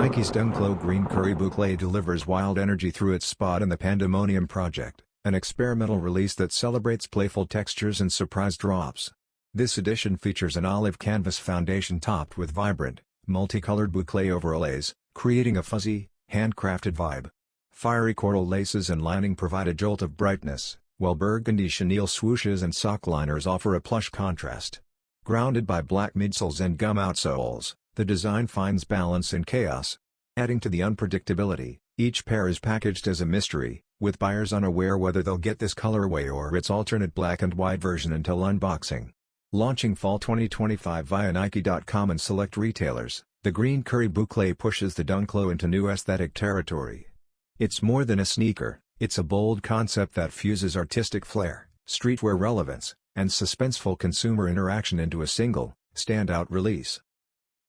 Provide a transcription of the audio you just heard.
Nike's Dunklo Green Curry Boucle delivers wild energy through its spot in the Panda-Monium project, an experimental release that celebrates playful textures and surprise drops. This edition features an olive canvas foundation topped with vibrant, multicolored boucle overlays, creating a fuzzy, handcrafted vibe. Fiery coral laces and lining provide a jolt of brightness, while burgundy chenille swooshes and sockliners offer a plush contrast. Grounded by black midsoles and gum outsoles, the design finds balance in chaos. Adding to the unpredictability, each pair is packaged as a mystery, with buyers unaware whether they'll get this colorway or its alternate black and white version until unboxing. Launching Fall 2025 via Nike.com and select retailers, the Green Curry Boucle pushes the Dunklo into new aesthetic territory. It's more than a sneaker, it's a bold concept that fuses artistic flair, streetwear relevance, and suspenseful consumer interaction into a single, standout release.